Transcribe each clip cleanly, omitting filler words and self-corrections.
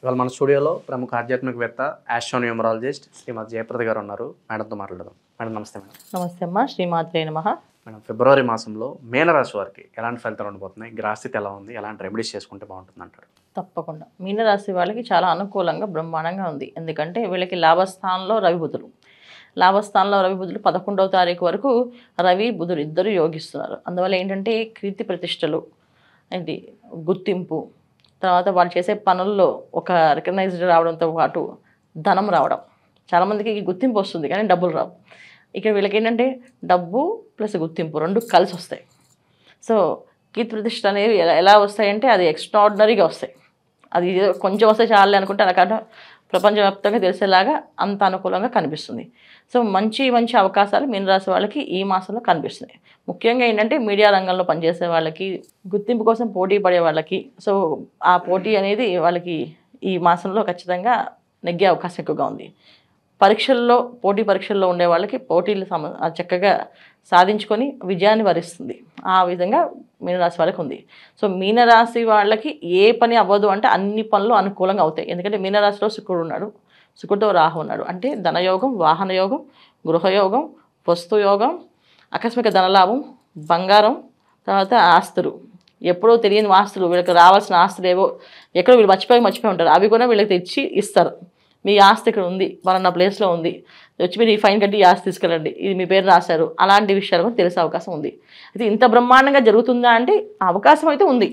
ఇవాళ మన స్టూడియోలో ప్రముఖ ఆధ్యాత్మికవేత్త ఆస్ట్రోన్యూమరాలజిస్ట్ శ్రీమతి జయప్రద గారు ఉన్నారు. మేడంతో మాట్లాడదాం. మేడం నమస్తే. మేడం నమస్తే అమ్మా. శ్రీమాత్రే నమః. మేడం, ఫిబ్రవరి మాసంలో మీనరాశి వారికి ఎలాంటి ఫలితాలు ఉండబోతున్నాయి? గ్రహస్థితి ఎలా ఉంది? ఎలాంటి రెమెడీస్ చేసుకుంటే బాగుంటుంది అంటారు? తప్పకుండా మీనరాశి వాళ్ళకి చాలా అనుకూలంగా బ్రహ్మాండంగా ఉంది. ఎందుకంటే వీళ్ళకి లాభస్థానంలో రవి బుధులు, 11వ తారీఖు వరకు రవి బుధులు ఇద్దరు యోగిస్తున్నారు. అందువల్ల ఏంటంటే కీర్తి ప్రతిష్టలు, ఏంటి గుర్తింపు, తర్వాత వాళ్ళు చేసే పనుల్లో ఒక రికగ్నైజ్డ్ రావడంతో పాటు ధనం రావడం. చాలామందికి గుర్తింపు వస్తుంది కానీ డబ్బులు రావు. ఇక్కడ వీళ్ళకి ఏంటంటే డబ్బు ప్లస్ గుర్తింపు రెండు కలిసి వస్తాయి. సో కీర్తి ప్రతిష్ట అనేవి ఎలా వస్తాయంటే అది ఎక్స్ట్రాడినరీగా వస్తాయి. అది కొంచెం వస్తే చాలే అనుకుంటే అలా కాదు, ప్రపంచవ్యాప్తంగా తెలిసేలాగా అంత అనుకూలంగా కనిపిస్తుంది. సో మంచి మంచి అవకాశాలు మీనరాశి వాళ్ళకి ఈ మాసంలో కనిపిస్తున్నాయి. ముఖ్యంగా ఏంటంటే మీడియా రంగంలో పనిచేసే వాళ్ళకి, గుర్తింపు కోసం పోటీ పడే వాళ్ళకి, సో ఆ పోటీ అనేది వాళ్ళకి ఈ మాసంలో ఖచ్చితంగా నెగ్గే అవకాశం ఎక్కువగా ఉంది. పోటీ పరీక్షల్లో ఉండే వాళ్ళకి పోటీలు చక్కగా సాధించుకొని విజయాన్ని వరిస్తుంది. ఆ విధంగా మీనరాశి వాళ్ళకి ఉంది. సో మీనరాశి వాళ్ళకి ఏ పని అవ్వదు అంటే అన్ని పనులు అనుకూలంగా అవుతాయి. ఎందుకంటే మీనరాశిలో శుక్రుడు ఉన్నాడు, శుక్రుడితో రాహు ఉన్నాడు. అంటే ధనయోగం, వాహన యోగం, గృహయోగం, వస్తు యోగం, ఆకస్మిక ధనలాభం, బంగారం, తర్వాత ఆస్తులు, ఎప్పుడో తెలియని ఆస్తులు, వీళ్ళకి రావాల్సిన ఆస్తులు ఏవో ఎక్కడో వీళ్ళు మర్చిపోయి ఉంటారు, అవి కూడా వీళ్ళకి తెచ్చి ఇస్తారు. మీ ఆస్తి ఇక్కడ ఉంది, మన ప్లేస్లో ఉంది, వచ్చి మీరు ఈ ఫైన్ కట్టి ఈ ఆస్తి తీసుకెళ్ళండి, ఇది మీ పేరు రాశారు, అలాంటి విషయాలు కూడా తెలిసే అవకాశం ఉంది. అయితే ఇంత బ్రహ్మాండంగా జరుగుతుందా అంటే అవకాశం అయితే ఉంది.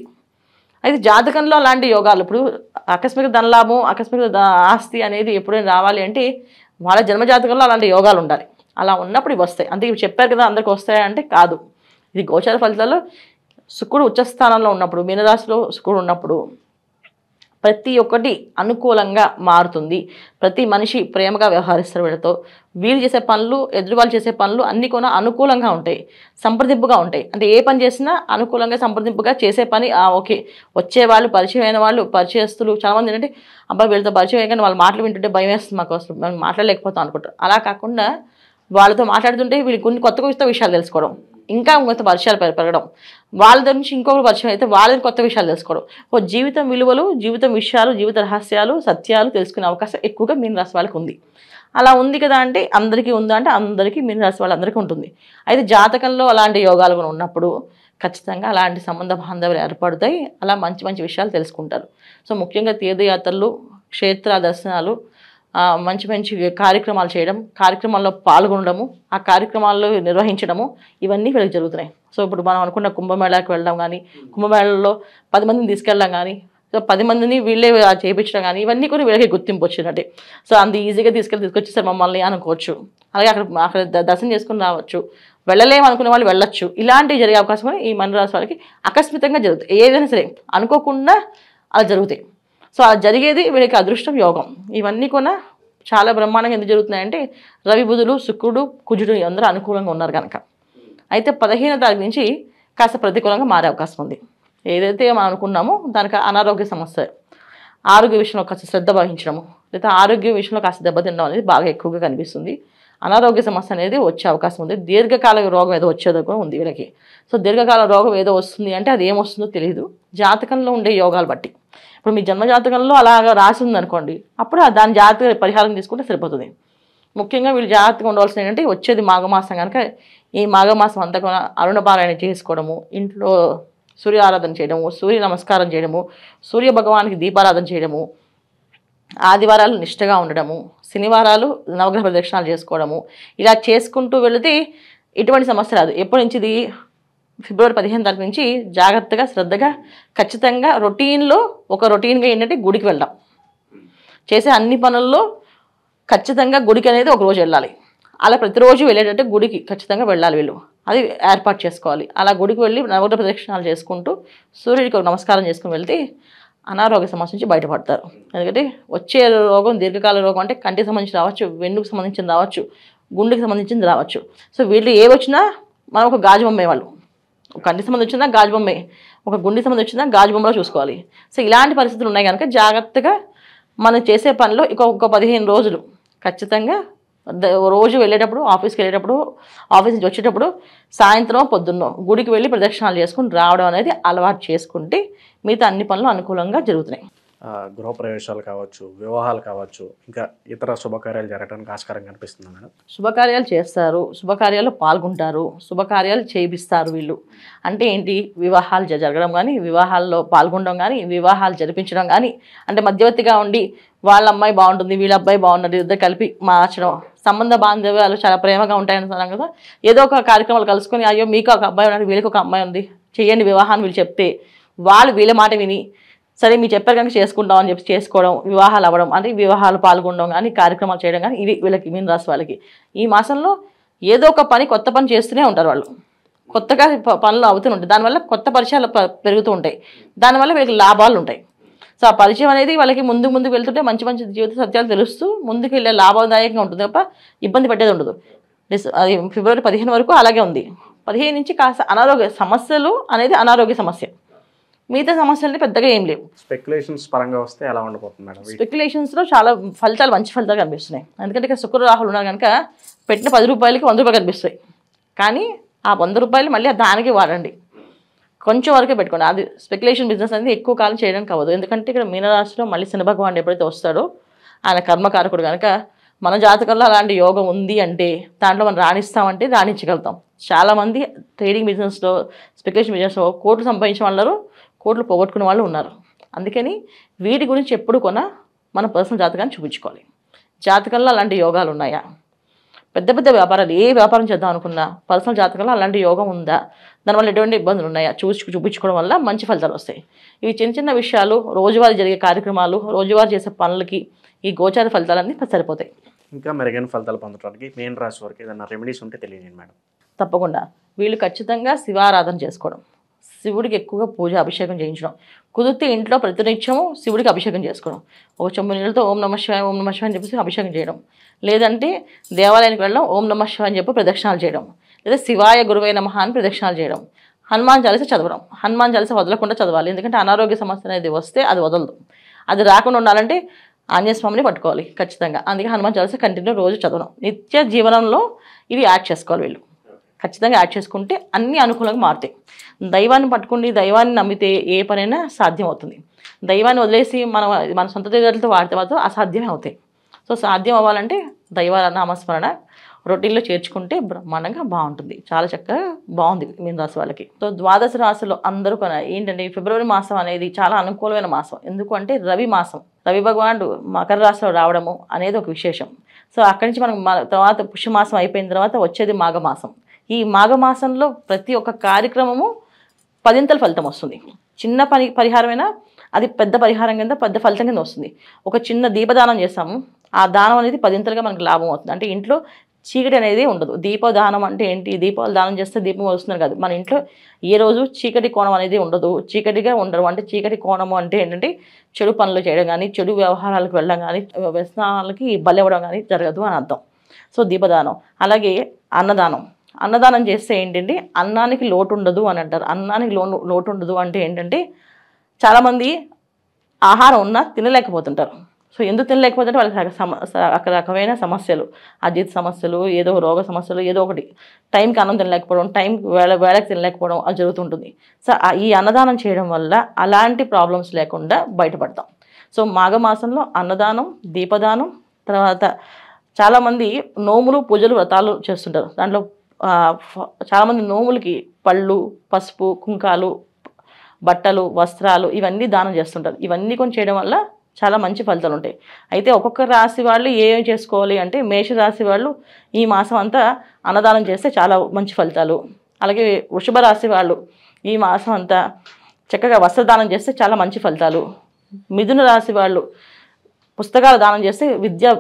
అయితే జాతకంలో అలాంటి యోగాలు, ఇప్పుడు ఆకస్మిక ధనలాభం, ఆకస్మిక ఆస్తి అనేది ఎప్పుడైనా రావాలి అంటే వాళ్ళ జన్మజాతకంలో అలాంటి యోగాలు ఉండాలి. అలా ఉన్నప్పుడు ఇవి వస్తాయి. అంటే ఇవి చెప్పారు కదా అందరికి వస్తాయంటే కాదు. ఇది గోచార ఫలితాల్లో శుక్రుడు ఉచ్చస్థానంలో ఉన్నప్పుడు, మీనరాశిలో శుక్రుడు ఉన్నప్పుడు ప్రతి ఒక్కటి అనుకూలంగా మారుతుంది. ప్రతి మనిషి ప్రేమగా వ్యవహరిస్తారు వీళ్ళతో. వీళ్ళు చేసే పనులు, ఎదురు వాళ్ళు చేసే పనులు అన్నీ కూడా అనుకూలంగా ఉంటాయి, సంప్రదింపుగా ఉంటాయి. అంటే ఏ పని చేసినా అనుకూలంగా సంప్రదింపుగా చేసే పని. ఓకే, వచ్చేవాళ్ళు, పరిచయమైన వాళ్ళు, పరిచయస్తులు చాలామంది ఏంటంటే అబ్బాయి వీళ్ళతో పరిచయం కానీ వాళ్ళ మాటలు వింటుంటే భయం వేస్తుంది, మాకు అసలు మేము మాట్లాడలేకపోతాం అనుకుంటారు. అలా కాకుండా వాళ్ళతో మాట్లాడుతుంటే వీళ్ళు కొన్ని కొత్త విషయాలు తెలుసుకోవడం, ఇంకా కొత్త పరిచయాలు పెరగడం, వాళ్ళ నుంచి ఇంకొకరు పరిచయం అయితే వాళ్ళని కొత్త విషయాలు తెలుసుకోవడం, జీవితం విలువలు, జీవితం విషయాలు, జీవిత రహస్యాలు, సత్యాలు తెలుసుకునే అవకాశం ఎక్కువగా మీనరాశి వాళ్ళకి ఉంది. అలా ఉంది కదా అంటే అందరికీ ఉందా అంటే అందరికీ, మీనరాశి వాళ్ళందరికీ ఉంటుంది. అయితే జాతకంలో అలాంటి యోగాలు కూడా ఉన్నప్పుడు ఖచ్చితంగా అలాంటి సంబంధ బాంధవ్యాలు ఏర్పడతాయి. అలా మంచి మంచి విషయాలు తెలుసుకుంటారు. సో ముఖ్యంగా తీర్థయాత్రలు, క్షేత్ర దర్శనాలు, మంచి మంచి కార్యక్రమాలు చేయడం, కార్యక్రమాల్లో పాల్గొనడము, ఆ కార్యక్రమాల్లో నిర్వహించడము, ఇవన్నీ వీళ్ళకి జరుగుతున్నాయి. సో ఇప్పుడు మనం అనుకున్న కుంభమేళాకి వెళ్ళడం కానీ, కుంభమేళలో 10 మందిని తీసుకెళ్ళడం కానీ, సో 10 మందిని వీళ్ళే చేయించడం కానీ, ఇవన్నీ కూడా వీళ్ళకి గుర్తింపు వచ్చినట్టే. సో అంత ఈజీగా తీసుకొచ్చేసారు మమ్మల్ని అనుకోవచ్చు. అలాగే అక్కడ దర్శనం చేసుకుని రావచ్చు, వెళ్ళలేము అనుకునే వాళ్ళు వెళ్ళొచ్చు. ఇలాంటివి జరిగే అవకాశం కూడా ఈ మీనరాశి వాళ్ళకి ఆకస్మికంగా జరుగుతాయి. ఏదైనా సరే అనుకోకుండా అలా జరుగుతాయి. సో అలా జరిగేది వీళ్ళకి అదృష్టం, యోగం. ఇవన్నీ కూడా చాలా బ్రహ్మాండంగా ఎందుకు జరుగుతున్నాయంటే రవి బుధులు, శుక్రుడు, కుజుడు అందరూ అనుకూలంగా ఉన్నారు కనుక. అయితే 15వ తారీఖు నుంచి కాస్త ప్రతికూలంగా మారే అవకాశం ఉంది. ఏదైతే మనం అనుకున్నామో దానికి అనారోగ్య సమస్య, ఆరోగ్య విషయంలో కాస్త శ్రద్ధ వహించడము, లేదా ఆరోగ్య విషయంలో కాస్త దెబ్బతినడం అనేది బాగా ఎక్కువగా కనిపిస్తుంది. అనారోగ్య సమస్య అనేది వచ్చే అవకాశం ఉంది. దీర్ఘకాల రోగం ఏదో వచ్చేదో కూడా ఉంది వీళ్ళకి. సో దీర్ఘకాల రోగం ఏదో వస్తుంది అంటే అది ఏమొస్తుందో తెలియదు, జాతకంలో ఉండే యోగాలు బట్టి. ఇప్పుడు మీ జన్మజాతకంలో అలాగా రాసి ఉందనుకోండి, అప్పుడు దాని జాతక పరిహారం తీసుకుంటే సరిపోతుంది. ముఖ్యంగా వీళ్ళు జాగ్రత్తగా ఉండవలసిన ఏంటంటే వచ్చేది మాఘమాసం కనుక ఈ మాఘమాసం అంతా కూడా అరుణపారాయణ చేసుకోవడము, ఇంట్లో సూర్య ఆరాధన చేయడము, సూర్య నమస్కారం చేయడము, సూర్య భగవానికి దీపారాధన చేయడము, ఆదివారాలు నిష్టగా ఉండడము, శనివారాలు నవగ్రహ ప్రదక్షిణాలు చేసుకోవడము, ఇలా చేసుకుంటూ వెళితే ఎటువంటి సమస్య రాదు. ఎప్పటి నుంచి ఇది ఫిబ్రవరి 15వ తారీఖు నుంచి జాగ్రత్తగా, శ్రద్ధగా, ఖచ్చితంగా రొటీన్గా ఏంటంటే గుడికి వెళ్ళడం, చేసే అన్ని పనుల్లో ఖచ్చితంగా గుడికి అనేది ఒక రోజు వెళ్ళాలి. అలా ప్రతిరోజు వెళ్ళేటట్టు గుడికి ఖచ్చితంగా వెళ్ళాలి వీళ్ళు, అది ఏర్పాటు చేసుకోవాలి. అలా గుడికి వెళ్ళి నవగ్రహ ప్రదక్షిణాలు చేసుకుంటూ సూర్యుడికి ఒక నమస్కారం చేసుకుని వెళ్తే అనారోగ్య సమస్య నుంచి బయటపడతారు. ఎందుకంటే వచ్చే రోగం దీర్ఘకాల రోగం అంటే కంటికి సంబంధించి రావచ్చు, వెన్నుకు సంబంధించింది రావచ్చు, గుండెకి సంబంధించింది రావచ్చు. సో వీళ్ళు ఏ వచ్చినా మనం ఒక గాజు బొమ్మే, వాళ్ళు ఒక కంటికి సంబంధించి వచ్చిందా గాజు బొమ్మే, ఒక గుండెకి సంబంధించి వచ్చిందా గాజు బొమ్మలో చూసుకోవాలి. సో ఇలాంటి పరిస్థితులు ఉన్నాయి కనుక జాగ్రత్తగా మనం చేసే పనిలో ఒక 15 రోజులు ఖచ్చితంగా రోజు వెళ్ళేటప్పుడు, ఆఫీస్కి వెళ్ళేటప్పుడు, ఆఫీస్ నుంచి వచ్చేటప్పుడు సాయంత్రం పొద్దున్నో గుడికి వెళ్ళి ప్రదక్షిణాలు చేసుకుని రావడం అనేది అలవాటు చేసుకుంటే మిగతా అన్ని పనులు అనుకూలంగా జరుగుతున్నాయి. గృహప్రవేశాలు కావచ్చు, వివాహాలు కావచ్చు, ఇంకా ఇతర శుభకార్యాలు జరగడానికి ఆస్కారం కనిపిస్తుంది మేడం? శుభకార్యాలు చేస్తారు, శుభకార్యాల్లో పాల్గొంటారు, శుభకార్యాలు చేయిస్తారు వీళ్ళు. అంటే ఏంటి, వివాహాలు జరగడం కానీ, వివాహాల్లో పాల్గొనడం కానీ, వివాహాలు జరిపించడం కానీ, అంటే మధ్యవర్తిగా ఉండి వాళ్ళ అమ్మాయి బాగుంటుంది, వీళ్ళ అబ్బాయి బాగున్నది, ఇద్దరు కలిపి మార్చడం. సంబంధ బాంధవ్యాలు చాలా ప్రేమగా ఉంటాయని కదా, ఏదో ఒక కార్యక్రమాలు కలుసుకొని, అయ్యో మీకు ఒక అబ్బాయి ఉన్నాడు, వీళ్ళకి ఒక అమ్మాయి ఉంది, చెయ్యండి వివాహాన్ని వీళ్ళు చెప్తే వాళ్ళు వీళ్ళ మాట విని సరే మీరు చెప్పారు కనుక చేసుకుంటాం అని చెప్పి చేసుకోవడం, వివాహాలు అవ్వడం, అంటే వివాహాలు పాల్గొనడం కానీ, కార్యక్రమాలు చేయడం కానీ, ఇవి వీళ్ళకి మీన రాశి వాళ్ళకి. ఈ మాసంలో ఏదో ఒక పని, కొత్త పని చేస్తూనే ఉంటారు వాళ్ళు. కొత్తగా పనులు అవుతూ ఉంటాయి, దానివల్ల కొత్త పరిచయాలు పెరుగుతూ ఉంటాయి, దానివల్ల వీళ్ళకి లాభాలు ఉంటాయి. సో ఆ పరిచయం అనేది వాళ్ళకి ముందు ముందుకు వెళ్తుంటే మంచి మంచి జీవిత సత్యాలు తెలుస్తూ ముందుకు వెళ్ళే లాభదాయకంగా ఉంటుంది తప్ప ఇబ్బంది పెట్టేది ఉండదు. అది ఫిబ్రవరి 15 వరకు అలాగే ఉంది. 15 నుంచి కాస్త అనారోగ్య సమస్యలు అనేది అనారోగ్య సమస్య, మిగతా సమస్యలు పెద్దగా ఏం లేవు. స్పెక్యులేషన్స్ పరంగా వస్తే ఎలా ఉండబోతుంది మేడం? స్పెక్యులేషన్స్లో చాలా ఫలితాలు, మంచి ఫలితాలు కనిపిస్తున్నాయి. ఎందుకంటే ఇక్కడ శుక్ర రాహులు ఉన్నారు కనుక పెట్టిన 10 రూపాయలకి 100 రూపాయలు కనిపిస్తాయి. కానీ ఆ 100 రూపాయలు మళ్ళీ దానికి వాడండి, కొంచెం వరకే పెట్టుకోండి. అది స్పెక్యులేషన్ బిజినెస్ అనేది ఎక్కువ కాలం చేయడానికి అవ్వదు. ఎందుకంటే ఇక్కడ మీనరాశిలో మళ్ళీ శని భగవానుడు ఎప్పుడైతే వస్తాడో ఆయన కర్మకారకుడు కనుక మన జాతకంలో అలాంటి యోగం ఉంది అంటే దాంట్లో మనం రాణిస్తామంటే రాణించగలుగుతాం. చాలామంది ట్రేడింగ్ బిజినెస్లో, స్పెక్యులేషన్ బిజినెస్లో కోట్లు సంపాదించిన వాళ్ళు, కోట్లు పోగొట్టుకునే వాళ్ళు ఉన్నారు. అందుకని వీటి గురించి ఎప్పుడు కొన్నా మన పర్సనల్ జాతకాన్ని చూపించుకోవాలి. జాతకంలో అలాంటి యోగాలు ఉన్నాయా, పెద్ద పెద్ద వ్యాపారాలు ఏ వ్యాపారం చేద్దాం అనుకున్నా పర్సనల్ జాతకంలో అలాంటి యోగం ఉందా, దానివల్ల ఎటువంటి ఇబ్బందులు ఉన్నాయా చూపించుకోవడం వల్ల మంచి ఫలితాలు వస్తాయి. ఇవి చిన్న చిన్న విషయాలు, రోజువారీ జరిగే కార్యక్రమాలు, రోజువారీ చేసే పనులకి ఈ గోచార ఫలితాలన్నీ సరిపోతాయి. ఇంకా మెరుగైన ఫలితాలు పొందడానికి మీన రాశి వారికి ఏదైనా రెమెడీస్ ఉంటే తెలియజేయండి మేడం. తప్పకుండా వీళ్ళు ఖచ్చితంగా శివారాధన చేసుకోవడం, శివుడికి ఎక్కువగా పూజ అభిషేకం చేయించడం, కుదిరితే ఇంట్లో ప్రతినిత్యము శివుడికి అభిషేకం చేసుకోవడం, ఒక చెంబు నీళ్ళతో ఓం నమః శివాయ ఓం నమః శివాయ అని చెప్పేసి అభిషేకం చేయడం, లేదంటే దేవాలయానికి వెళ్ళడం, ఓం నమః శివాయ అని చెప్పి ప్రదక్షిణాలు చేయడం, లేదా శివాయ గురువే నమః అని ప్రదక్షిణాలు చేయడం, హనుమాన్ చాలీస చదవడం. హనుమాన్ చాలీస వదలకుండా చదవాలి, ఎందుకంటే అనారోగ్య సమస్య అనేది వస్తే అది వదలదు. అది రాకుండా ఉండాలంటే ఆంజనేయ స్వామిని పట్టుకోవాలి ఖచ్చితంగా. అందుకే హనుమాన్ చాలీస కంటిన్యూ రోజు చదవడం, నిత్య జీవనంలో ఇవి యాడ్ చేసుకోవాలి. వీళ్ళు ఖచ్చితంగా యాడ్ చేసుకుంటే అన్ని అనుకూలంగా మారుతాయి. దైవాన్ని పట్టుకుండి, దైవాన్ని నమ్మితే ఏ పనైనా సాధ్యం అవుతుంది. దైవాన్ని వదిలేసి మన సొంత తెలివితేటలతో వాడితే మాత్రం అసాధ్యమే అవుతాయి. సో సాధ్యం అవ్వాలంటే దైవ నామస్మరణ రొటీన్లో చేర్చుకుంటే బ్రహ్మాండంగా బాగుంటుంది. చాలా చక్కగా బాగుంది మీన రాశి వాళ్ళకి. సో ద్వాదశ రాశిలో అందరూ ఏంటంటే ఫిబ్రవరి మాసం అనేది చాలా అనుకూలమైన మాసం. ఎందుకంటే రవి మాసం, రవి భగవానుడు మకర రాశిలో రావడము అనేది ఒక విశేషం. సో అక్కడి నుంచి మనం తర్వాత పుష్యమాసం అయిపోయిన తర్వాత వచ్చేది మాఘమాసం. ఈ మాఘమాసంలో ప్రతి ఒక్క కార్యక్రమము 10ంతల ఫలితం వస్తుంది. చిన్న పరిహారమైనా అది పెద్ద పరిహారం కింద, పెద్ద ఫలితం కింద వస్తుంది. ఒక చిన్న దీపదానం చేస్తాము, ఆ దానం అనేది 10ంతలుగా మనకు లాభం అవుతుంది. అంటే ఇంట్లో చీకటి అనేది ఉండదు. దీపదానం అంటే ఏంటి, దీపాలు దానం చేస్తే దీపం వస్తున్నారు కాదు, మన ఇంట్లో ఏ రోజు చీకటి కోణం అనేది ఉండదు, చీకటిగా ఉండరు. అంటే చీకటి కోణము అంటే ఏంటంటే చెడు పనులు చేయడం కానీ, చెడు వ్యవహారాలకు వెళ్ళడం కానీ, వ్యసనాలకి బలివ్వడం కానీ జరగదు అని అర్థం. సో దీపదానం. అలాగే అన్నదానం చేస్తే ఏంటంటే అన్నానికి లోటు ఉండదు అని అంటారు. అన్నానికి లోటు ఉండదు అంటే ఏంటంటే చాలామంది ఆహారం ఉన్నా తినలేకపోతుంటారు. సో ఎందుకు తినలేకపోతుంటే వాళ్ళకి రకమైన సమస్యలు, అజీర్తి సమస్యలు, ఏదో రోగ సమస్యలు, ఏదో ఒకటి, టైంకి అన్నం తినలేకపోవడం, టైంకి వేళకి తినలేకపోవడం అది జరుగుతుంటుంది. సో ఈ అన్నదానం చేయడం వల్ల అలాంటి ప్రాబ్లమ్స్ లేకుండా బయటపడతాం. సో మాఘమాసంలో అన్నదానం, దీపదానం, తర్వాత చాలామంది నోములు, పూజలు, వ్రతాలు చేస్తుంటారు. దాంట్లో చాలామంది నోములకి పళ్ళు, పసుపు, కుంకాలు, బట్టలు, వస్త్రాలు ఇవన్నీ దానం చేస్తుంటారు. ఇవన్నీ కొని చేయడం వల్ల చాలా మంచి ఫలితాలు ఉంటాయి. అయితే ఒక్కొక్క రాశి వాళ్ళు ఏం చేసుకోవాలి అంటే, మేషరాశి వాళ్ళు ఈ మాసం అంతా అన్నదానం చేస్తే చాలా మంచి ఫలితాలు. అలాగే వృషభ రాశి వాళ్ళు ఈ మాసం అంతా చక్కగా వస్త్రదానం చేస్తే చాలా మంచి ఫలితాలు. మిథున రాశి వాళ్ళు పుస్తకాలు దానం చేస్తే విద్య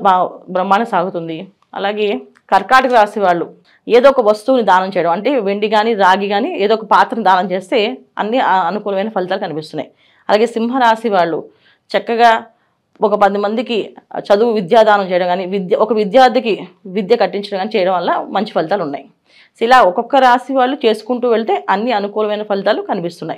బ్రహ్మాండంగా సాగుతుంది. అలాగే కర్కాటక రాశి వాళ్ళు ఏదో ఒక వస్తువుని దానం చేయడం, అంటే వెండి కానీ, రాగి కానీ ఏదో ఒక పాత్రను దానం చేస్తే అన్ని అనుకూలమైన ఫలితాలు కనిపిస్తున్నాయి. అలాగే సింహరాశి వాళ్ళు చక్కగా ఒక 10 మందికి చదువు విద్యాదానం చేయడం కానీ, ఒక విద్యార్థికి విద్య కట్టించడం కానీ చేయడం వల్ల మంచి ఫలితాలు ఉన్నాయి. ఇలా ఒక్కొక్క రాశి వాళ్ళు చేసుకుంటూ వెళ్తే అన్ని అనుకూలమైన ఫలితాలు కనిపిస్తున్నాయి.